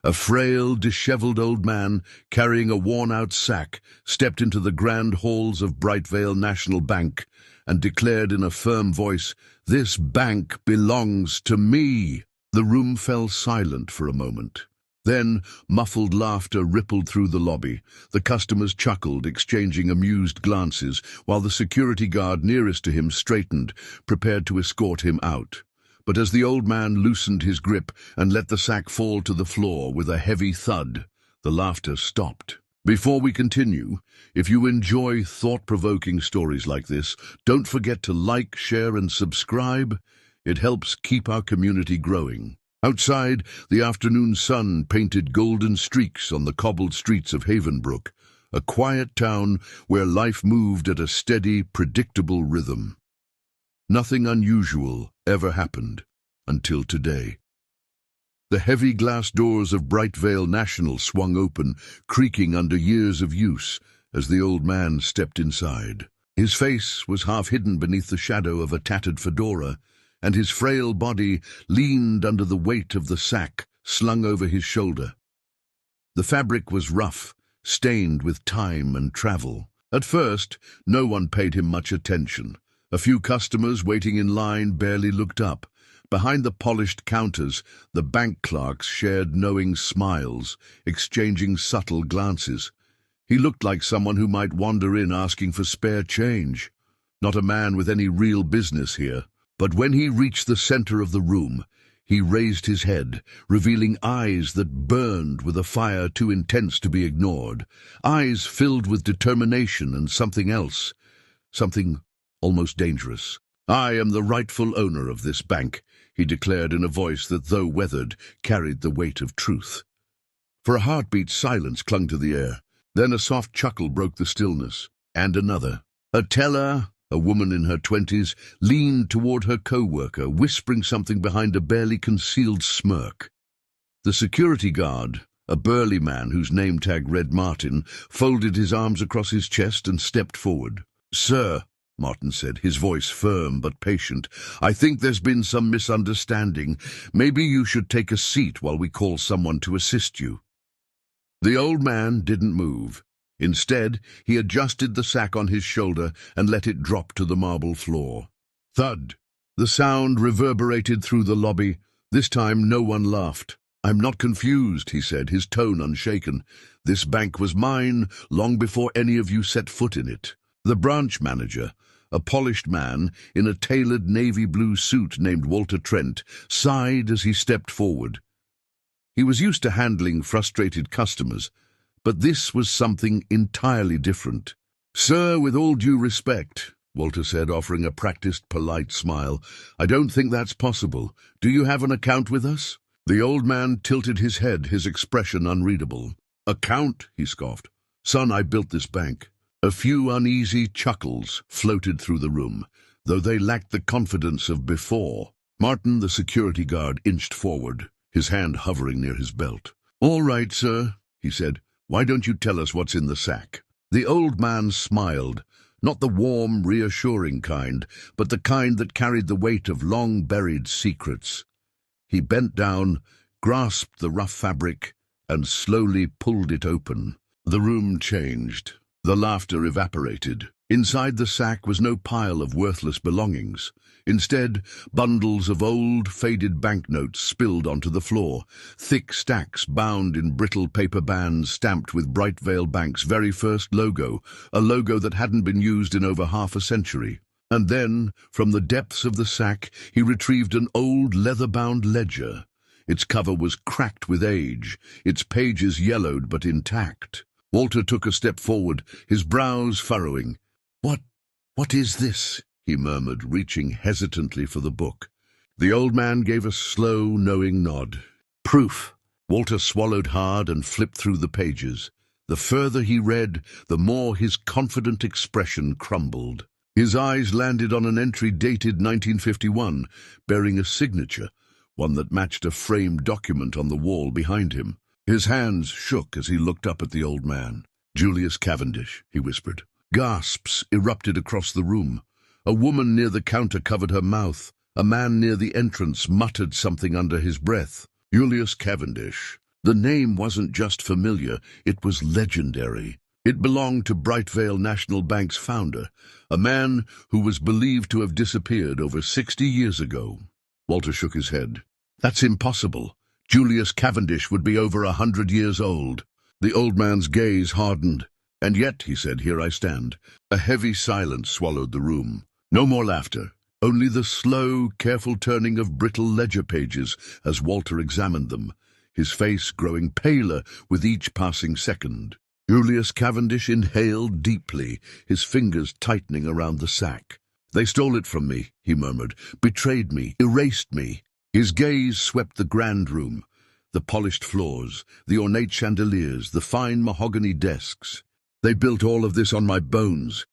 A frail, disheveled old man, carrying a worn-out sack, stepped into the grand halls of Brightvale National Bank and declared in a firm voice, "This bank belongs to me." The room fell silent for a moment. Then muffled laughter rippled through the lobby. The customers chuckled, exchanging amused glances, while the security guard nearest to him straightened, prepared to escort him out. But as the old man loosened his grip and let the sack fall to the floor with a heavy thud, the laughter stopped. Before we continue, if you enjoy thought-provoking stories like this, don't forget to like, share, and subscribe. It helps keep our community growing. Outside, the afternoon sun painted golden streaks on the cobbled streets of Havenbrook, a quiet town where life moved at a steady, predictable rhythm. Nothing unusual ever happened until today. The heavy glass doors of Brightvale National swung open, creaking under years of use, as the old man stepped inside. His face was half hidden beneath the shadow of a tattered fedora, and his frail body leaned under the weight of the sack slung over his shoulder. The fabric was rough, stained with time and travel. At first, no one paid him much attention. A few customers waiting in line barely looked up. Behind the polished counters, the bank clerks shared knowing smiles, exchanging subtle glances. He looked like someone who might wander in asking for spare change, not a man with any real business here. But when he reached the center of the room, he raised his head, revealing eyes that burned with a fire too intense to be ignored, eyes filled with determination and something else, something almost dangerous. "I am the rightful owner of this bank," he declared in a voice that, though weathered, carried the weight of truth. For a heartbeat, silence clung to the air. Then a soft chuckle broke the stillness, and another. A teller, a woman in her 20s, leaned toward her co-worker, whispering something behind a barely concealed smirk. The security guard, a burly man whose name tag read Martin, folded his arms across his chest and stepped forward. "Sir," Martin said, his voice firm but patient, "I think there's been some misunderstanding. Maybe you should take a seat while we call someone to assist you." The old man didn't move. Instead, he adjusted the sack on his shoulder and let it drop to the marble floor. Thud! The sound reverberated through the lobby. This time no one laughed. "I'm not confused," he said, his tone unshaken. "This bank was mine long before any of you set foot in it." The branch manager, a polished man in a tailored navy blue suit named Walter Trent, sighed as he stepped forward. He was used to handling frustrated customers, but this was something entirely different. "Sir, with all due respect," Walter said, offering a practiced, polite smile, "I don't think that's possible. Do you have an account with us?" The old man tilted his head, his expression unreadable. "Account?" he scoffed. "Son, I built this bank." A few uneasy chuckles floated through the room, though they lacked the confidence of before. Martin, the security guard, inched forward, his hand hovering near his belt. "All right, sir," he said. "Why don't you tell us what's in the sack?" The old man smiled, not the warm, reassuring kind, but the kind that carried the weight of long-buried secrets. He bent down, grasped the rough fabric, and slowly pulled it open. The room changed. The laughter evaporated. Inside the sack was no pile of worthless belongings. Instead, bundles of old, faded banknotes spilled onto the floor, thick stacks bound in brittle paper bands stamped with Brightvale Bank's very first logo, a logo that hadn't been used in over half a century. And then, from the depths of the sack, he retrieved an old leather-bound ledger. Its cover was cracked with age, its pages yellowed but intact. Walter took a step forward, his brows furrowing. What is this?" he murmured, reaching hesitantly for the book. The old man gave a slow, knowing nod. "Proof." Walter swallowed hard and flipped through the pages. The further he read, the more his confident expression crumbled. His eyes landed on an entry dated 1951, bearing a signature, one that matched a framed document on the wall behind him. His hands shook as he looked up at the old man. "Julius Cavendish," he whispered. Gasps erupted across the room. A woman near the counter covered her mouth. A man near the entrance muttered something under his breath. "Julius Cavendish," The name wasn't just familiar, it was legendary. It belonged to Brightvale National Bank's founder, a man who was believed to have disappeared over 60 years ago. Walter shook his head. That's impossible. Julius Cavendish would be over 100 years old. The old man's gaze hardened. And yet, he said, here I stand. A heavy silence swallowed the room. No more laughter. Only the slow, careful turning of brittle ledger pages as Walter examined them, his face growing paler with each passing second. Julius Cavendish inhaled deeply, his fingers tightening around the sack. They stole it from me, he murmured, betrayed me, erased me. His gaze swept the grand room, the polished floors, the ornate chandeliers, the fine mahogany desks. They built all of this on my bones.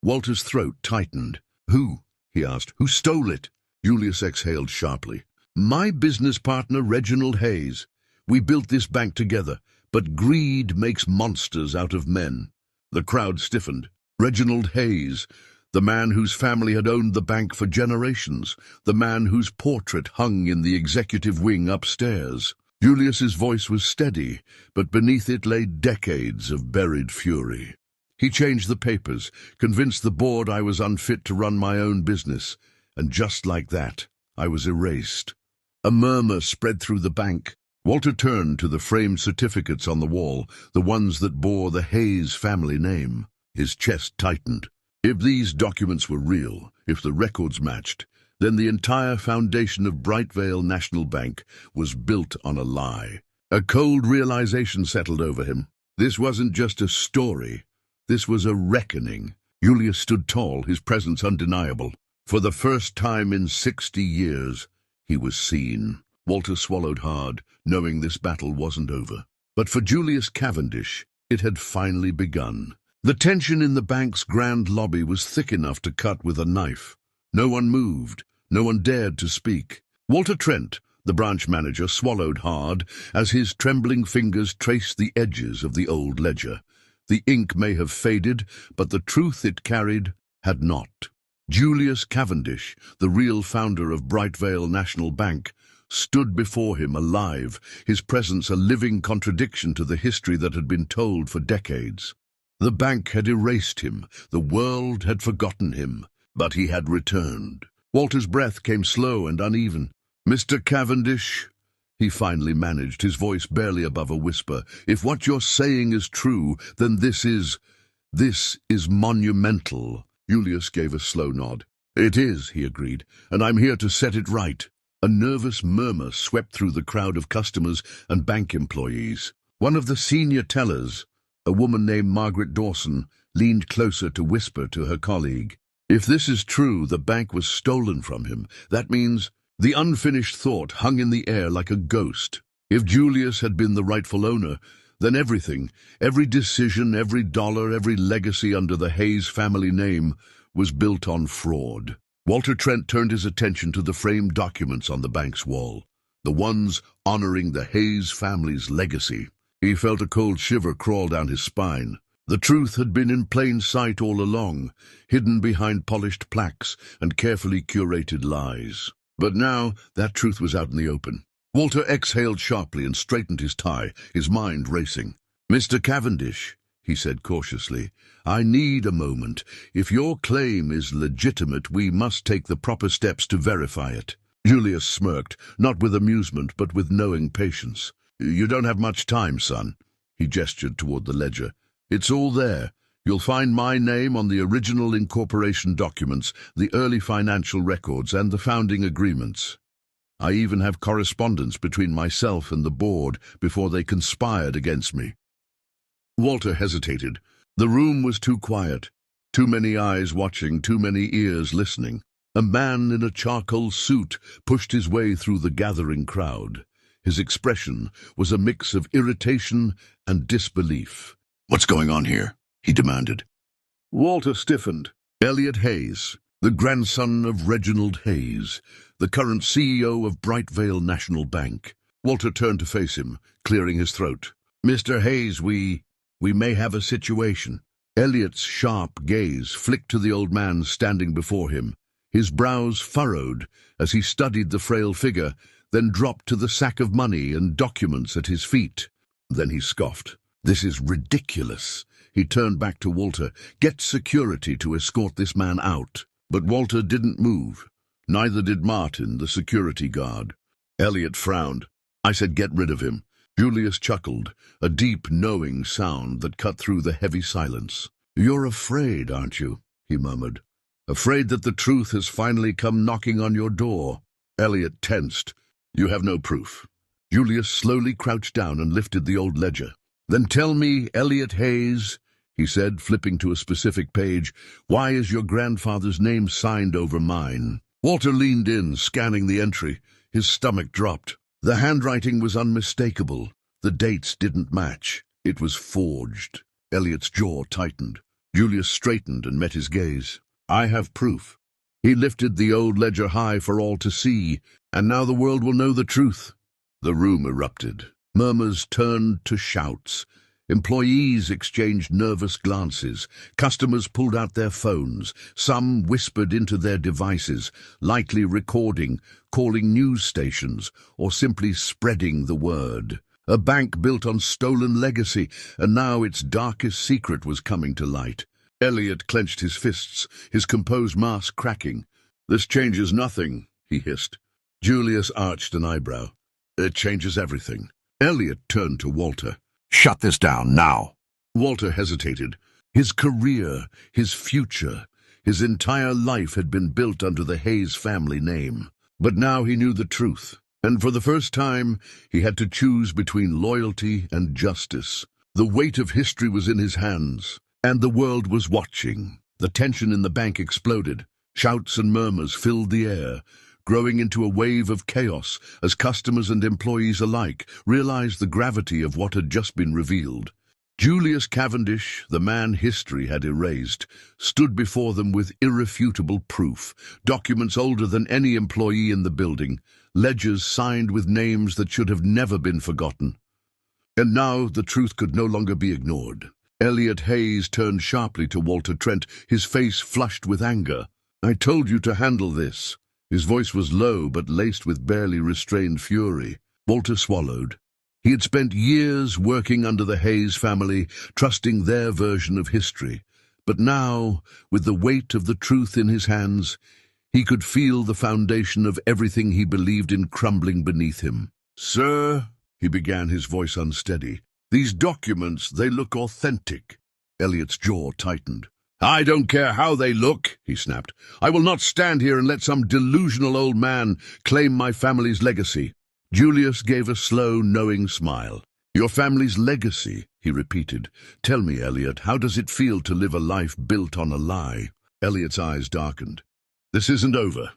Walter's throat tightened. Who? He asked. Who stole it? Julius exhaled sharply. My business partner, Reginald Hayes. We built this bank together, but greed makes monsters out of men. The crowd stiffened. Reginald Hayes, the man whose family had owned the bank for generations, the man whose portrait hung in the executive wing upstairs. Julius's voice was steady, but beneath it lay decades of buried fury. He changed the papers, convinced the board I was unfit to run my own business, and just like that, I was erased. A murmur spread through the bank. Walter turned to the framed certificates on the wall, the ones that bore the Hayes family name. His chest tightened. If these documents were real, if the records matched, then the entire foundation of Brightvale National Bank was built on a lie. A cold realization settled over him. This wasn't just a story. This was a reckoning. Julius stood tall, his presence undeniable. For the first time in 60 years, he was seen. Walter swallowed hard, knowing this battle wasn't over. But for Julius Cavendish, it had finally begun. The tension in the bank's grand lobby was thick enough to cut with a knife. No one moved. No one dared to speak. Walter Trent, the branch manager, swallowed hard as his trembling fingers traced the edges of the old ledger. The ink may have faded, but the truth it carried had not. Julius Cavendish, the real founder of Brightvale National Bank, stood before him alive, his presence a living contradiction to the history that had been told for decades. The bank had erased him, the world had forgotten him, but he had returned. Walter's breath came slow and uneven. Mr. Cavendish, he finally managed, his voice barely above a whisper, if what you're saying is true, then this is monumental. Julius gave a slow nod. It is, he agreed, and I'm here to set it right. A nervous murmur swept through the crowd of customers and bank employees. One of the senior tellers, a woman named Margaret Dawson, leaned closer to whisper to her colleague. If this is true, the bank was stolen from him. That means the unfinished thought hung in the air like a ghost. If Julius had been the rightful owner, then everything, every decision, every dollar, every legacy under the Hayes family name was built on fraud. Walter Trent turned his attention to the framed documents on the bank's wall, the ones honoring the Hayes family's legacy. He felt a cold shiver crawl down his spine. The truth had been in plain sight all along, hidden behind polished plaques and carefully curated lies. But now that truth was out in the open. Walter exhaled sharply and straightened his tie, his mind racing. Mr. Cavendish, he said cautiously, I need a moment. If your claim is legitimate, we must take the proper steps to verify it. Julius smirked, not with amusement but with knowing patience. You don't have much time, son. He gestured toward the ledger. It's all there. You'll find my name on the original incorporation documents, the early financial records, and the founding agreements. I even have correspondence between myself and the board before they conspired against me. Walter hesitated. The room was too quiet. Too many eyes watching, too many ears listening. A man in a charcoal suit pushed his way through the gathering crowd. His expression was a mix of irritation and disbelief. What's going on here? He demanded. Walter stiffened. Elliot Hayes, the grandson of Reginald Hayes, the current CEO of Brightvale National Bank. Walter turned to face him, clearing his throat. Mr. Hayes, we may have a situation. Elliot's sharp gaze flicked to the old man standing before him. His brows furrowed as he studied the frail figure, then dropped to the sack of money and documents at his feet. Then he scoffed. "This is ridiculous." He turned back to Walter. "Get security to escort this man out." But Walter didn't move. Neither did Martin, the security guard. Elliot frowned. "I said get rid of him." Julius chuckled, a deep, knowing sound that cut through the heavy silence. "You're afraid, aren't you?" he murmured. "Afraid that the truth has finally come knocking on your door." Elliot tensed. "You have no proof." Julius slowly crouched down and lifted the old ledger. "Then tell me, Elliot Hayes," he said, flipping to a specific page, "why is your grandfather's name signed over mine?" Walter leaned in, scanning the entry. His stomach dropped. The handwriting was unmistakable. The dates didn't match. It was forged. Elliot's jaw tightened. Julius straightened and met his gaze. "I have proof." He lifted the old ledger high for all to see, "and now the world will know the truth." The room erupted. Murmurs turned to shouts. Employees exchanged nervous glances. Customers pulled out their phones. Some whispered into their devices, likely recording, calling news stations, or simply spreading the word. A bank built on stolen legacy, and now its darkest secret was coming to light. Elliot clenched his fists, his composed mask cracking. "This changes nothing," he hissed. Julius arched an eyebrow. "It changes everything." Elliot turned to Walter. "Shut this down, now." Walter hesitated. His career, his future, his entire life had been built under the Hayes family name. But now he knew the truth, and for the first time he had to choose between loyalty and justice. The weight of history was in his hands, and the world was watching. The tension in the bank exploded. Shouts and murmurs filled the air, growing into a wave of chaos as customers and employees alike realized the gravity of what had just been revealed. Julius Cavendish, the man history had erased, stood before them with irrefutable proof, documents older than any employee in the building, ledgers signed with names that should have never been forgotten. And now the truth could no longer be ignored. Elliot Hayes turned sharply to Walter Trent, his face flushed with anger. "I told you to handle this." His voice was low but laced with barely restrained fury. Walter swallowed. He had spent years working under the Hayes family, trusting their version of history. But now, with the weight of the truth in his hands, he could feel the foundation of everything he believed in crumbling beneath him. "Sir," he began, his voice unsteady, "these documents, they look authentic." Elliot's jaw tightened. "I don't care how they look," he snapped. "I will not stand here and let some delusional old man claim my family's legacy." Julius gave a slow, knowing smile. "Your family's legacy," he repeated. "Tell me, Elliot, how does it feel to live a life built on a lie?" Elliot's eyes darkened. "This isn't over."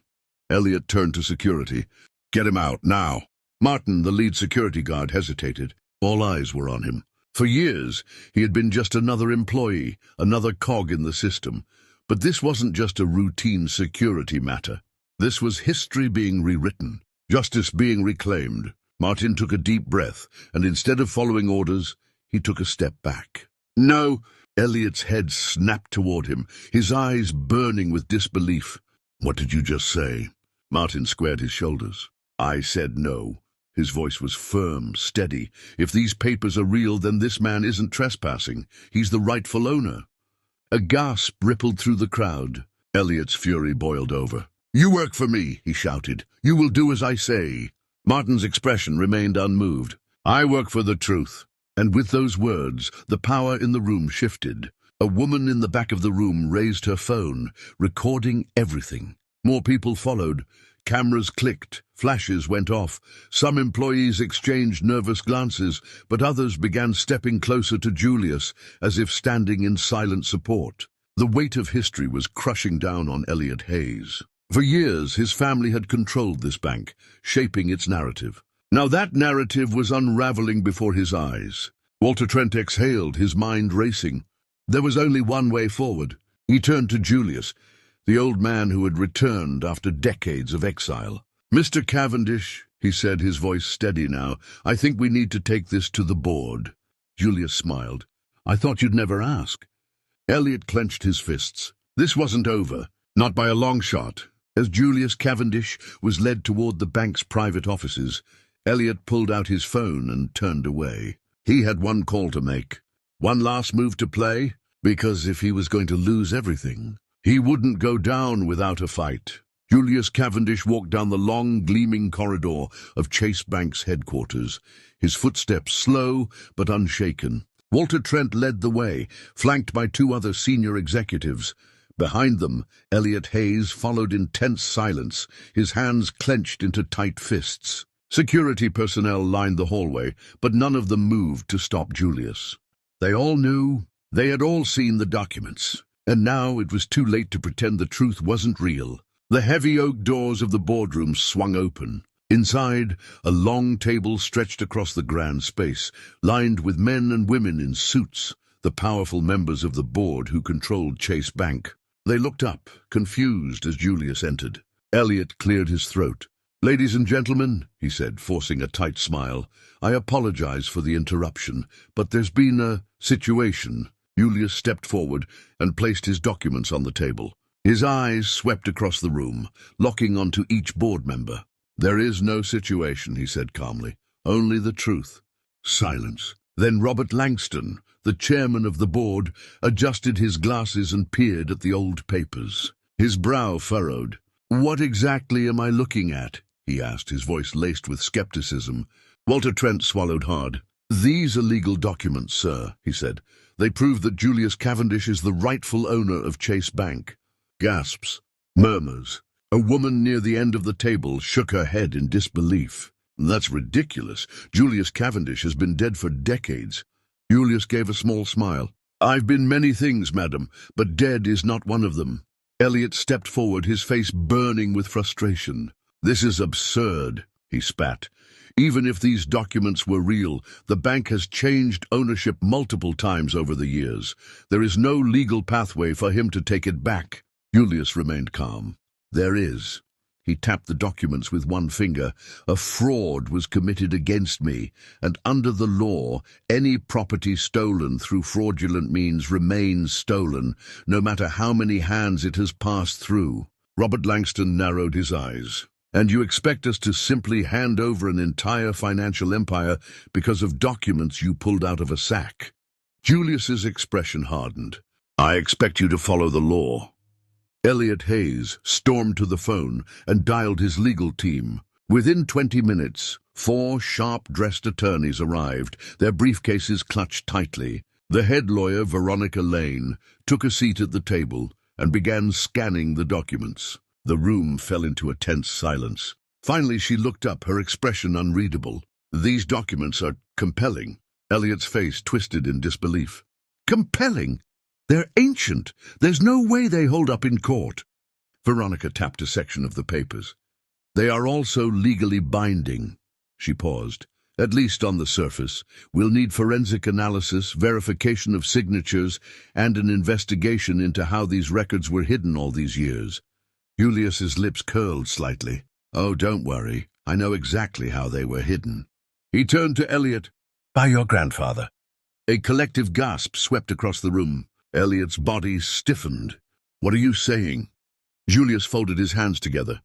Elliot turned to security. "Get him out, now." Martin, the lead security guard, hesitated. All eyes were on him. For years, he had been just another employee, another cog in the system. But this wasn't just a routine security matter. This was history being rewritten. Justice being reclaimed. Martin took a deep breath, and instead of following orders, he took a step back. "No!" Elliot's head snapped toward him, his eyes burning with disbelief. "What did you just say?" Martin squared his shoulders. "I said no." His voice was firm, steady. "If these papers are real, then this man isn't trespassing. He's the rightful owner." A gasp rippled through the crowd. Elliot's fury boiled over. "You work for me," he shouted. "You will do as I say." Martin's expression remained unmoved. "I work for the truth." And with those words, the power in the room shifted. A woman in the back of the room raised her phone, recording everything. More people followed. Cameras clicked, flashes went off. Some employees exchanged nervous glances, but others began stepping closer to Julius, as if standing in silent support. The weight of history was crushing down on Elliot Hayes. For years, his family had controlled this bank, shaping its narrative. Now that narrative was unraveling before his eyes. Walter Trent exhaled, his mind racing. There was only one way forward. He turned to Julius, the old man who had returned after decades of exile. "Mr. Cavendish," he said, his voice steady now, "I think we need to take this to the board." Julius smiled. "I thought you'd never ask." Elliot clenched his fists. This wasn't over. Not by a long shot. As Julius Cavendish was led toward the bank's private offices, Elliot pulled out his phone and turned away. He had one call to make, one last move to play, because if he was going to lose everything, he wouldn't go down without a fight. Julius Cavendish walked down the long, gleaming corridor of Chase Bank's headquarters, his footsteps slow but unshaken. Walter Trent led the way, flanked by two other senior executives. Behind them, Elliot Hayes followed in tense silence, his hands clenched into tight fists. Security personnel lined the hallway, but none of them moved to stop Julius. They all knew, they had all seen the documents, and now it was too late to pretend the truth wasn't real. The heavy oak doors of the boardroom swung open. Inside, a long table stretched across the grand space, lined with men and women in suits, the powerful members of the board who controlled Chase Bank. They looked up, confused, as Julius entered. Elliot cleared his throat. "Ladies and gentlemen," he said, forcing a tight smile, "I apologize for the interruption, but there's been a situation." Julius stepped forward and placed his documents on the table. His eyes swept across the room, locking onto each board member. "There is no situation," he said calmly, "only the truth." Silence. Then Robert Langston, the chairman of the board, adjusted his glasses and peered at the old papers. His brow furrowed. "What exactly am I looking at?" he asked, his voice laced with skepticism. Walter Trent swallowed hard. "These are legal documents, sir," he said. "They prove that Julius Cavendish is the rightful owner of Chase Bank." Gasps. Murmurs. A woman near the end of the table shook her head in disbelief. "That's ridiculous. Julius Cavendish has been dead for decades." Julius gave a small smile. "I've been many things, madam, but dead is not one of them." Elliot stepped forward, his face burning with frustration. "This is absurd," he spat. "Even if these documents were real, the bank has changed ownership multiple times over the years. There is no legal pathway for him to take it back." Julius remained calm. "There is." He tapped the documents with one finger. "A fraud was committed against me, and under the law, any property stolen through fraudulent means remains stolen, no matter how many hands it has passed through." Robert Langston narrowed his eyes. "And you expect us to simply hand over an entire financial empire because of documents you pulled out of a sack?" Julius's expression hardened. "I expect you to follow the law." Elliot Hayes stormed to the phone and dialed his legal team. Within 20 minutes, 4 sharp-dressed attorneys arrived, their briefcases clutched tightly. The head lawyer, Veronica Lane, took a seat at the table and began scanning the documents. The room fell into a tense silence. Finally, she looked up, her expression unreadable. "These documents are compelling." Elliot's face twisted in disbelief. "Compelling? They're ancient. There's no way they hold up in court." Veronica tapped a section of the papers. "They are also legally binding." She paused. "At least on the surface. We'll need forensic analysis, verification of signatures, and an investigation into how these records were hidden all these years." Julius's lips curled slightly. "Oh, don't worry. I know exactly how they were hidden." He turned to Elliot. "By your grandfather." A collective gasp swept across the room. Elliot's body stiffened. "What are you saying?" Julius folded his hands together.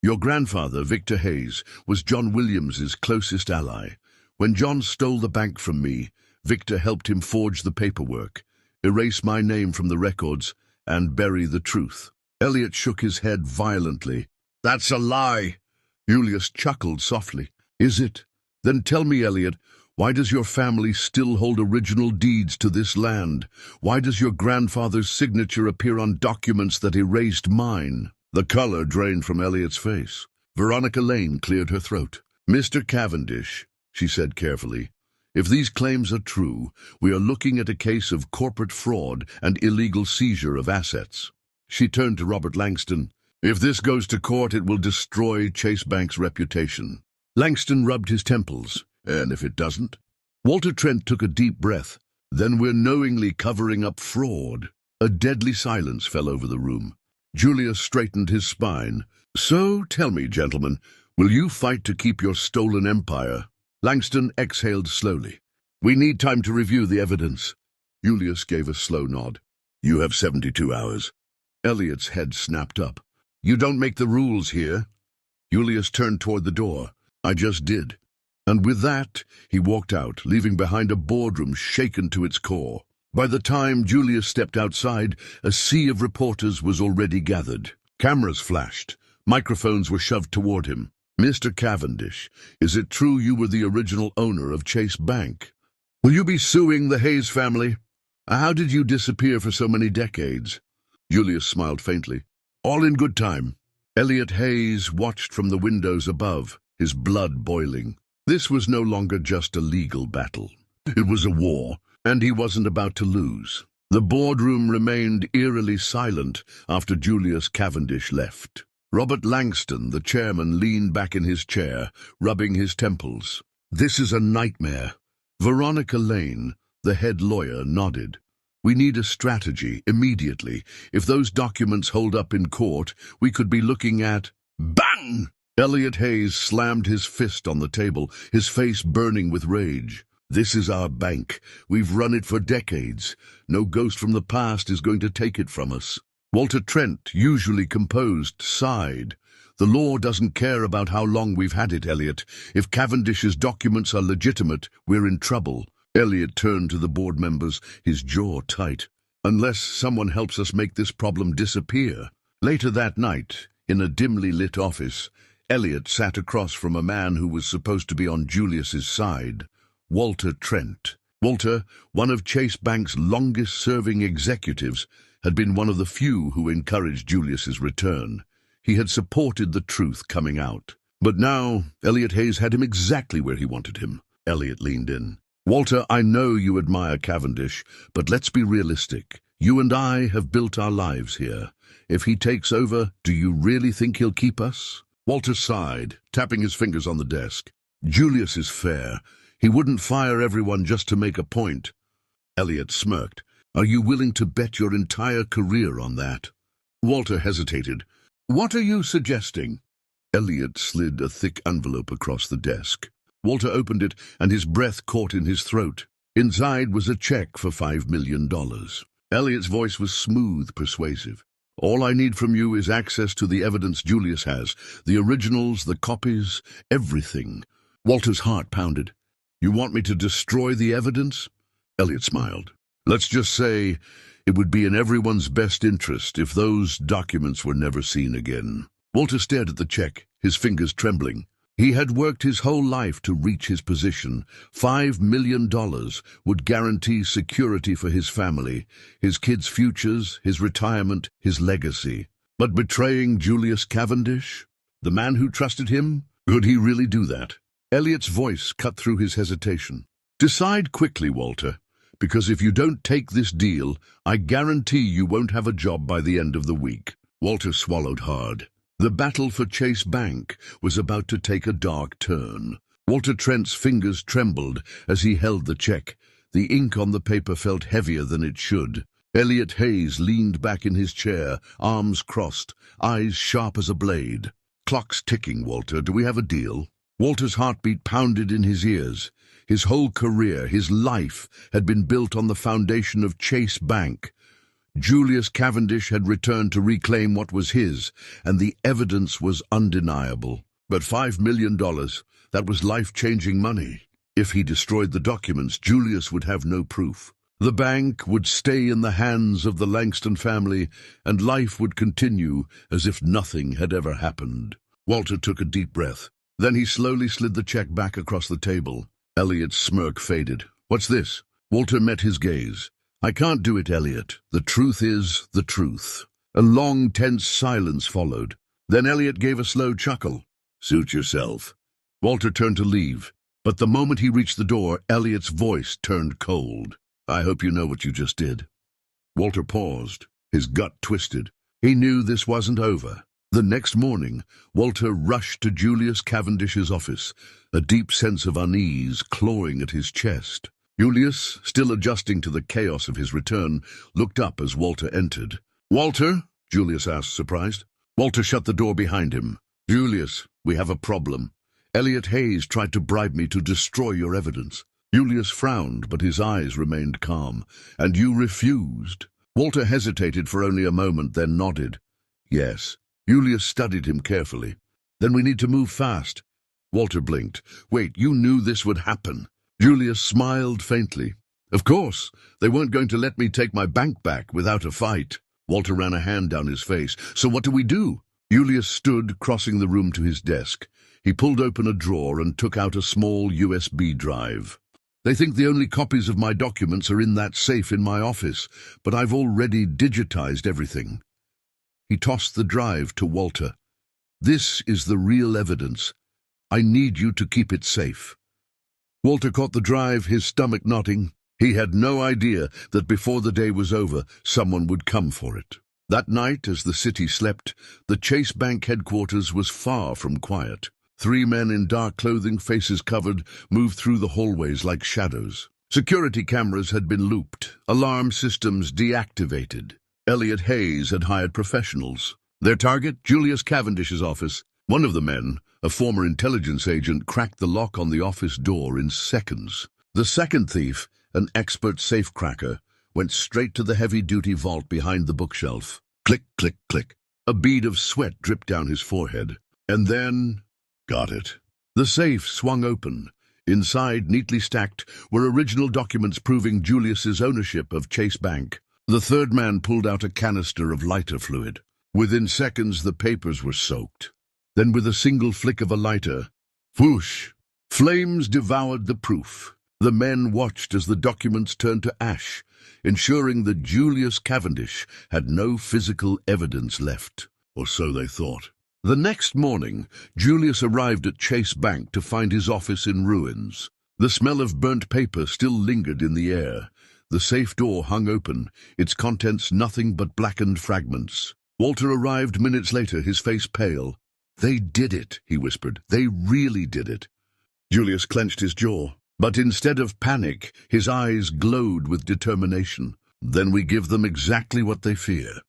"Your grandfather, Victor Hayes, was John Williams's closest ally. When John stole the bank from me, Victor helped him forge the paperwork, erase my name from the records, and bury the truth." Elliot shook his head violently. "That's a lie." Julius chuckled softly. "Is it? Then tell me, Elliot, why does your family still hold original deeds to this land? Why does your grandfather's signature appear on documents that erased mine?" The color drained from Elliot's face. Veronica Lane cleared her throat. "Mr. Cavendish," she said carefully, "if these claims are true, we are looking at a case of corporate fraud and illegal seizure of assets." She turned to Robert Langston. "If this goes to court, it will destroy Chase Bank's reputation." Langston rubbed his temples. "And if it doesn't?" Walter Trent took a deep breath. "Then we're knowingly covering up fraud." A deadly silence fell over the room. Julius straightened his spine. "So tell me, gentlemen, will you fight to keep your stolen empire?" Langston exhaled slowly. "We need time to review the evidence." Julius gave a slow nod. "You have 72 hours. Elliot's head snapped up. You don't make the rules here. Julius turned toward the door. I just did. And with that, he walked out, leaving behind a boardroom shaken to its core. By the time Julius stepped outside, a sea of reporters was already gathered. Cameras flashed. Microphones were shoved toward him. Mr. Cavendish, is it true you were the original owner of Chase Bank? Will you be suing the Hayes family? How did you disappear for so many decades? Julius smiled faintly. All in good time. Elliot Hayes watched from the windows above, his blood boiling. This was no longer just a legal battle. It was a war, and he wasn't about to lose. The boardroom remained eerily silent after Julius Cavendish left. Robert Langston, the chairman, leaned back in his chair, rubbing his temples. This is a nightmare. Veronica Lane, the head lawyer, nodded. We need a strategy, immediately. If those documents hold up in court, we could be looking at... Bang! Elliot Hayes slammed his fist on the table, his face burning with rage. This is our bank. We've run it for decades. No ghost from the past is going to take it from us. Walter Trent, usually composed, sighed. The law doesn't care about how long we've had it, Elliot. If Cavendish's documents are legitimate, we're in trouble. Elliot turned to the board members, his jaw tight. Unless someone helps us make this problem disappear. Later that night, in a dimly lit office, Elliot sat across from a man who was supposed to be on Julius's side, Walter Trent. Walter, one of Chase Bank's longest-serving executives, had been one of the few who encouraged Julius's return. He had supported the truth coming out. But now, Elliot Hayes had him exactly where he wanted him. Elliot leaned in. Walter, I know you admire Cavendish, but let's be realistic. You and I have built our lives here. If he takes over, do you really think he'll keep us? Walter sighed, tapping his fingers on the desk. Julius is fair. He wouldn't fire everyone just to make a point. Elliot smirked. Are you willing to bet your entire career on that? Walter hesitated. What are you suggesting? Elliot slid a thick envelope across the desk. Walter opened it, and his breath caught in his throat. Inside was a check for $5 million. Elliot's voice was smooth, persuasive. All I need from you is access to the evidence Julius has, the originals, the copies, everything. Walter's heart pounded. You want me to destroy the evidence? Elliot smiled. Let's just say it would be in everyone's best interest if those documents were never seen again. Walter stared at the check, his fingers trembling. He had worked his whole life to reach his position. $5 million would guarantee security for his family, his kids' futures, his retirement, his legacy. But betraying Julius Cavendish, the man who trusted him, could he really do that? Elliot's voice cut through his hesitation. Decide quickly, Walter, because if you don't take this deal, I guarantee you won't have a job by the end of the week. Walter swallowed hard. The battle for Chase Bank was about to take a dark turn. Walter Trent's fingers trembled as he held the check. The ink on the paper felt heavier than it should. Elliot Hayes leaned back in his chair, arms crossed, eyes sharp as a blade. Clock's ticking, Walter. Do we have a deal? Walter's heartbeat pounded in his ears. His whole career, his life, had been built on the foundation of Chase Bank. Julius Cavendish had returned to reclaim what was his, and the evidence was undeniable. But $5 million, that was life-changing money. If he destroyed the documents, Julius would have no proof. The bank would stay in the hands of the Langston family, and life would continue as if nothing had ever happened. Walter took a deep breath. Then he slowly slid the check back across the table. Elliot's smirk faded. What's this? Walter met his gaze. I can't do it, Elliot. The truth is the truth. A long, tense silence followed. Then Elliot gave a slow chuckle. Suit yourself. Walter turned to leave, but the moment he reached the door, Elliot's voice turned cold. I hope you know what you just did. Walter paused, his gut twisted. He knew this wasn't over. The next morning, Walter rushed to Julius Cavendish's office, a deep sense of unease clawing at his chest. Julius, still adjusting to the chaos of his return, looked up as Walter entered. Walter? Julius asked, surprised. Walter shut the door behind him. Julius, we have a problem. Elliot Hayes tried to bribe me to destroy your evidence. Julius frowned, but his eyes remained calm. And you refused. Walter hesitated for only a moment, then nodded. Yes. Julius studied him carefully. Then we need to move fast. Walter blinked. Wait, you knew this would happen. Julius smiled faintly. Of course, they weren't going to let me take my bank back without a fight. Walter ran a hand down his face. So what do we do? Julius stood, crossing the room to his desk. He pulled open a drawer and took out a small USB drive. They think the only copies of my documents are in that safe in my office, but I've already digitized everything. He tossed the drive to Walter. This is the real evidence. I need you to keep it safe. Walter caught the drive, his stomach knotting. He had no idea that before the day was over, someone would come for it. That night, as the city slept, the Chase Bank headquarters was far from quiet. 3 men in dark clothing, faces covered, moved through the hallways like shadows. Security cameras had been looped, alarm systems deactivated. Elliot Hayes had hired professionals. Their target, Julius Cavendish's office. One of the men, a former intelligence agent, cracked the lock on the office door in seconds. The second thief, an expert safecracker, went straight to the heavy-duty vault behind the bookshelf. Click, click, click. A bead of sweat dripped down his forehead. And then... Got it. The safe swung open. Inside, neatly stacked, were original documents proving Julius's ownership of Chase Bank. The third man pulled out a canister of lighter fluid. Within seconds, the papers were soaked. Then, with a single flick of a lighter, whoosh! Flames devoured the proof. The men watched as the documents turned to ash, ensuring that Julius Cavendish had no physical evidence left. Or so they thought. The next morning, Julius arrived at Chase Bank to find his office in ruins. The smell of burnt paper still lingered in the air. The safe door hung open, its contents nothing but blackened fragments. Walter arrived minutes later, his face pale. "They did it," he whispered. "They really did it." Julius clenched his jaw, but instead of panic, his eyes glowed with determination. "Then we give them exactly what they fear."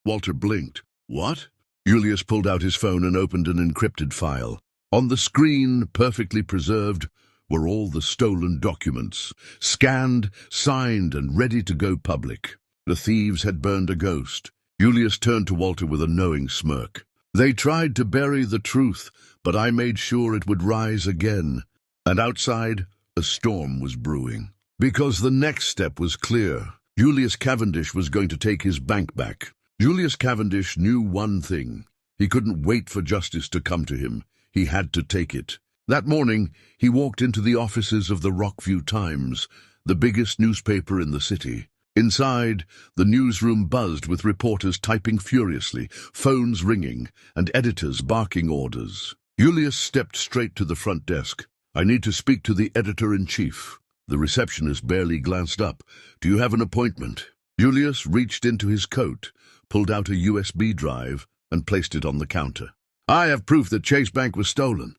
Walter blinked. "What?" Julius pulled out his phone and opened an encrypted file. On the screen, perfectly preserved, were all the stolen documents, scanned, signed, and ready to go public. The thieves had burned a ghost. Julius turned to Walter with a knowing smirk. "They tried to bury the truth, but I made sure it would rise again." And outside, a storm was brewing. Because the next step was clear. Julius Cavendish was going to take his bank back. Julius Cavendish knew one thing. He couldn't wait for justice to come to him. He had to take it. That morning, he walked into the offices of the Rockview Times, the biggest newspaper in the city. Inside, the newsroom buzzed with reporters typing furiously, phones ringing, and editors barking orders. Julius stepped straight to the front desk. "I need to speak to the editor-in-chief." The receptionist barely glanced up. "Do you have an appointment?" Julius reached into his coat, pulled out a USB drive, and placed it on the counter. "I have proof that Chase Bank was stolen."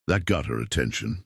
That got her attention.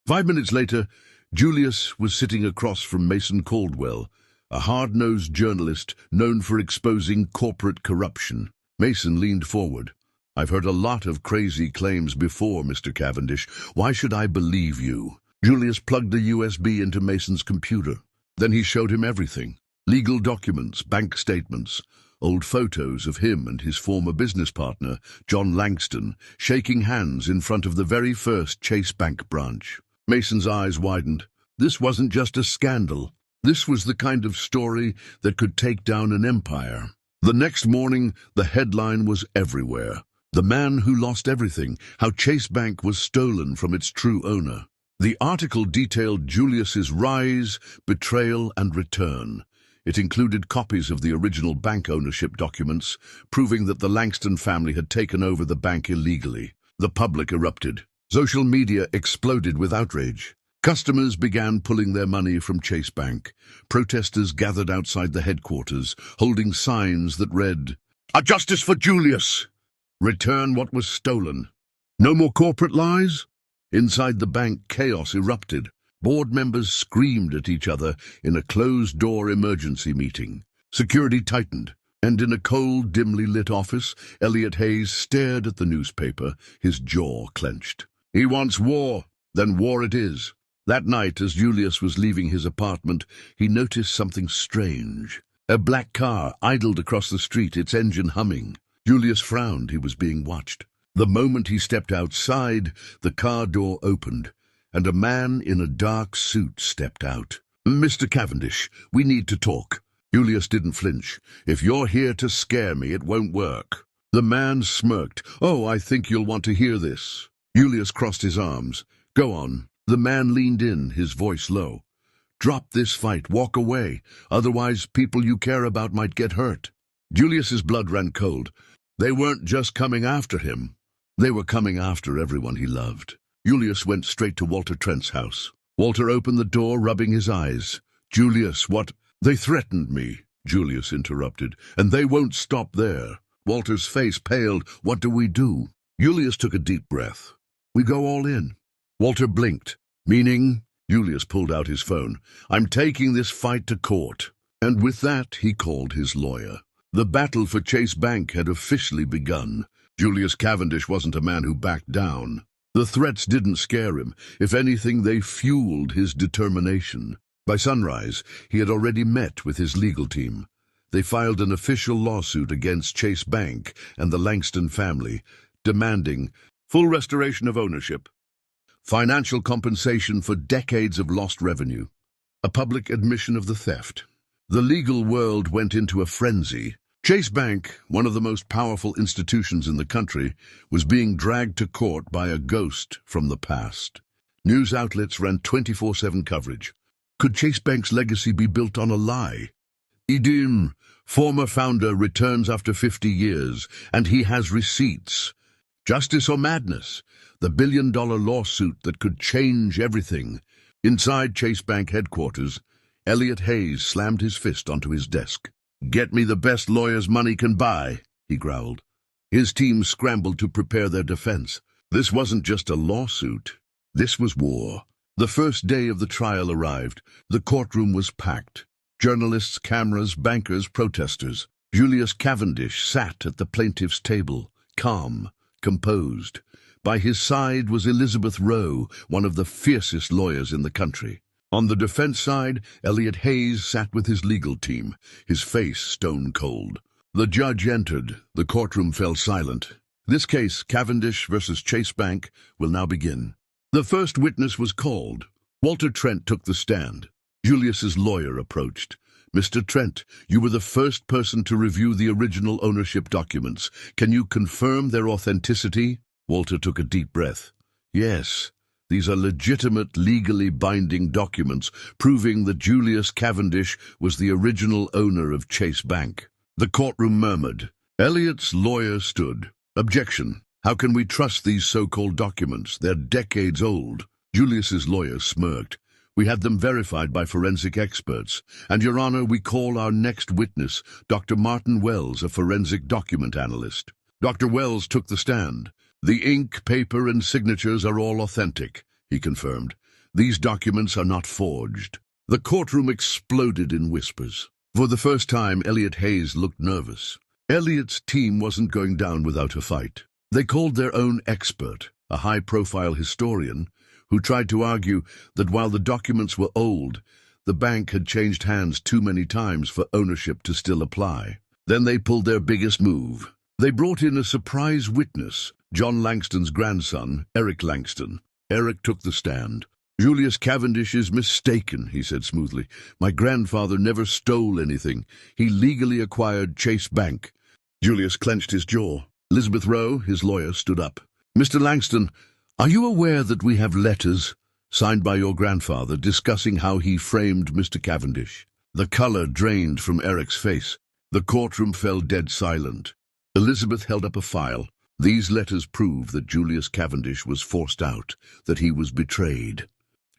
5 minutes later, Julius was sitting across from Mason Caldwell, a hard-nosed journalist known for exposing corporate corruption. Mason leaned forward. "I've heard a lot of crazy claims before, Mr. Cavendish. Why should I believe you?" Julius plugged a USB into Mason's computer. Then he showed him everything. Legal documents, bank statements, old photos of him and his former business partner, John Langston, shaking hands in front of the very first Chase Bank branch. Mason's eyes widened. This wasn't just a scandal. This was the kind of story that could take down an empire. The next morning, the headline was everywhere. "The man who lost everything, how Chase Bank was stolen from its true owner." The article detailed Julius's rise, betrayal, and return. It included copies of the original bank ownership documents, proving that the Langston family had taken over the bank illegally. The public erupted. Social media exploded with outrage. Customers began pulling their money from Chase Bank. Protesters gathered outside the headquarters, holding signs that read, "A justice for Julius! Return what was stolen." No more corporate lies? Inside the bank, chaos erupted. Board members screamed at each other in a closed-door emergency meeting. Security tightened, and in a cold, dimly lit office, Elliot Hayes stared at the newspaper, his jaw clenched. "He wants war, then war it is." That night, as Julius was leaving his apartment, he noticed something strange. A black car idled across the street, its engine humming. Julius frowned. He was being watched. The moment he stepped outside, the car door opened, and a man in a dark suit stepped out. "Mr. Cavendish, we need to talk." Julius didn't flinch. "If you're here to scare me, it won't work." The man smirked. "Oh, I think you'll want to hear this." Julius crossed his arms. "Go on." The man leaned in, his voice low. "Drop this fight, walk away. Otherwise, people you care about might get hurt." Julius's blood ran cold. They weren't just coming after him. They were coming after everyone he loved. Julius went straight to Walter Trent's house. Walter opened the door, rubbing his eyes. "Julius, what—" "They threatened me," Julius interrupted, "and they won't stop there." Walter's face paled. "What do we do?" Julius took a deep breath. "We go all in." Walter blinked. "Meaning?" Julius pulled out his phone. "I'm taking this fight to court." And with that, he called his lawyer. The battle for Chase Bank had officially begun. Julius Cavendish wasn't a man who backed down. The threats didn't scare him. If anything, they fueled his determination. By sunrise, he had already met with his legal team. They filed an official lawsuit against Chase Bank and the Langston family, demanding full restoration of ownership, financial compensation for decades of lost revenue, a public admission of the theft. The legal world went into a frenzy. Chase Bank, one of the most powerful institutions in the country, was being dragged to court by a ghost from the past. News outlets ran 24/7 coverage. Could Chase Bank's legacy be built on a lie? Edim, former founder, returns after 50 years, and he has receipts. Justice or madness? The billion-dollar lawsuit that could change everything. Inside Chase Bank headquarters, Elliot Hayes slammed his fist onto his desk. "Get me the best lawyers money can buy," he growled. His team scrambled to prepare their defense. This wasn't just a lawsuit. This was war. The first day of the trial arrived. The courtroom was packed. Journalists, cameras, bankers, protesters. Julius Cavendish sat at the plaintiff's table, calm, composed. By his side was Elizabeth Rowe, one of the fiercest lawyers in the country. On the defense side, Elliot Hayes sat with his legal team, his face stone cold. The judge entered. The courtroom fell silent. This case, Cavendish versus Chase Bank, will now begin. The first witness was called. Walter Trent took the stand. Julius's lawyer approached. "Mr. Trent, you were the first person to review the original ownership documents. Can you confirm their authenticity?" Walter took a deep breath. "Yes. These are legitimate, legally binding documents proving that Julius Cavendish was the original owner of Chase Bank." The courtroom murmured. Elliot's lawyer stood. "Objection. How can we trust these so-called documents? They're decades old." Julius's lawyer smirked. "We had them verified by forensic experts. And, Your Honor, we call our next witness, Dr. Martin Wells, a forensic document analyst." Dr. Wells took the stand. "The ink, paper, and signatures are all authentic," he confirmed. "These documents are not forged." The courtroom exploded in whispers. For the first time, Elliot Hayes looked nervous. Elliot's team wasn't going down without a fight. They called their own expert, a high-profile historian, who tried to argue that while the documents were old, the bank had changed hands too many times for ownership to still apply. Then they pulled their biggest move. They brought in a surprise witness, John Langston's grandson, Eric Langston. Eric took the stand. "Julius Cavendish is mistaken," he said smoothly. "My grandfather never stole anything. He legally acquired Chase Bank." Julius clenched his jaw. Elizabeth Rowe, his lawyer, stood up. "Mr. Langston, are you aware that we have letters signed by your grandfather discussing how he framed Mr. Cavendish?" The color drained from Eric's face. The courtroom fell dead silent. Elizabeth held up a file. "These letters prove that Julius Cavendish was forced out, that he was betrayed."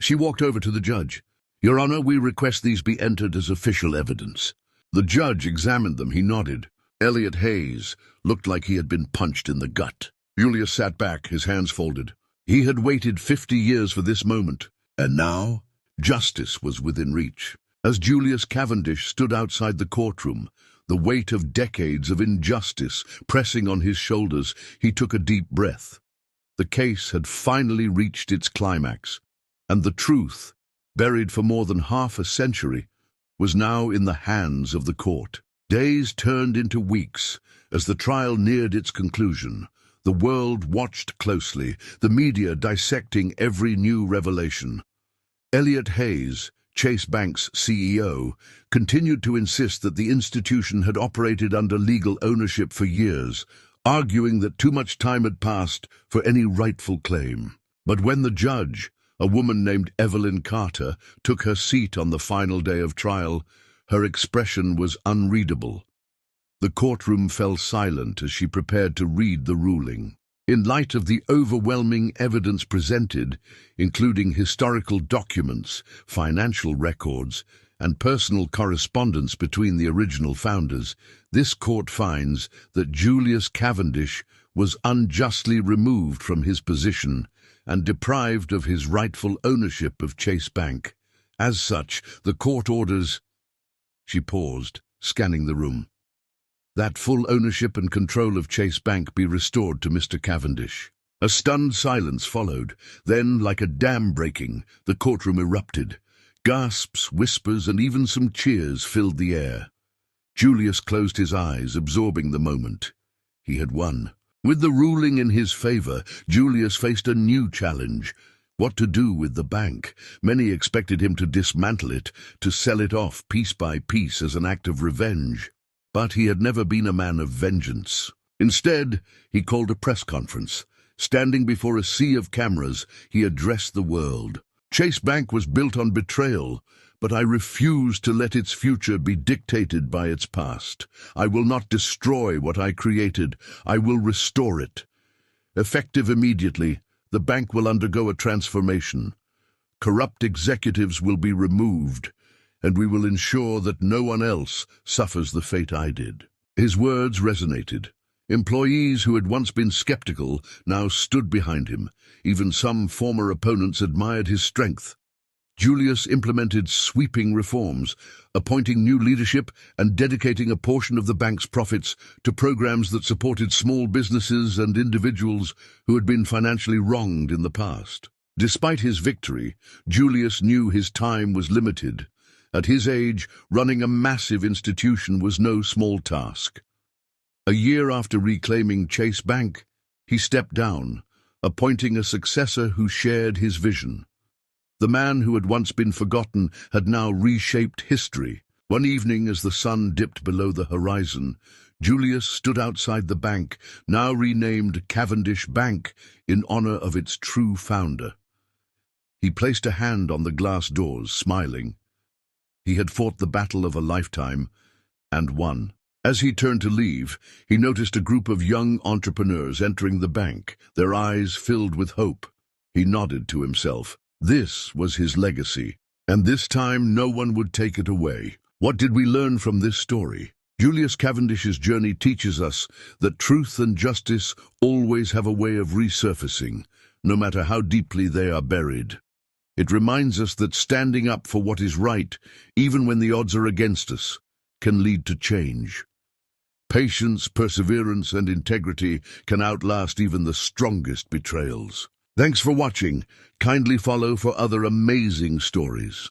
She walked over to the judge. "Your Honor, we request these be entered as official evidence." The judge examined them. He nodded. Elliot Hayes looked like he had been punched in the gut. Julius sat back, his hands folded. He had waited 50 years for this moment, and now justice was within reach. As Julius Cavendish stood outside the courtroom, the weight of decades of injustice pressing on his shoulders, he took a deep breath. The case had finally reached its climax, and the truth, buried for more than half a century, was now in the hands of the court. Days turned into weeks as the trial neared its conclusion. The world watched closely, the media dissecting every new revelation. Elliot Hayes, Chase Bank's CEO, continued to insist that the institution had operated under legal ownership for years, arguing that too much time had passed for any rightful claim. But when the judge, a woman named Evelyn Carter, took her seat on the final day of trial, her expression was unreadable. The courtroom fell silent as she prepared to read the ruling. In light of the overwhelming evidence presented, including historical documents, financial records, and personal correspondence between the original founders, this court finds that Julius Cavendish was unjustly removed from his position and deprived of his rightful ownership of Chase Bank. As such, the court orders— She paused, scanning the room. That full ownership and control of Chase Bank be restored to Mr. Cavendish. A stunned silence followed. Then, like a dam breaking, the courtroom erupted. Gasps, whispers, and even some cheers filled the air. Julius closed his eyes, absorbing the moment. He had won. With the ruling in his favor, Julius faced a new challenge. What to do with the bank? Many expected him to dismantle it, to sell it off piece by piece as an act of revenge. But he had never been a man of vengeance. Instead, he called a press conference. Standing before a sea of cameras, he addressed the world. Chase Bank was built on betrayal, but I refuse to let its future be dictated by its past. I will not destroy what I created. I will restore it. Effective immediately, the bank will undergo a transformation. Corrupt executives will be removed, and we will ensure that no one else suffers the fate I did. His words resonated. Employees who had once been skeptical now stood behind him. Even some former opponents admired his strength. Julius implemented sweeping reforms, appointing new leadership and dedicating a portion of the bank's profits to programs that supported small businesses and individuals who had been financially wronged in the past. Despite his victory, Julius knew his time was limited. At his age, running a massive institution was no small task. A year after reclaiming Chase Bank, he stepped down, appointing a successor who shared his vision. The man who had once been forgotten had now reshaped history. One evening, as the sun dipped below the horizon, Julius stood outside the bank, now renamed Cavendish Bank, in honor of its true founder. He placed a hand on the glass doors, smiling. He had fought the battle of a lifetime and won. As he turned to leave, he noticed a group of young entrepreneurs entering the bank, their eyes filled with hope. He nodded to himself. This was his legacy, and this time no one would take it away. What did we learn from this story? Julius Cavendish's journey teaches us that truth and justice always have a way of resurfacing, no matter how deeply they are buried. It reminds us that standing up for what is right, even when the odds are against us, can lead to change. Patience, perseverance, and integrity can outlast even the strongest betrayals. Thanks for watching. Kindly follow for other amazing stories.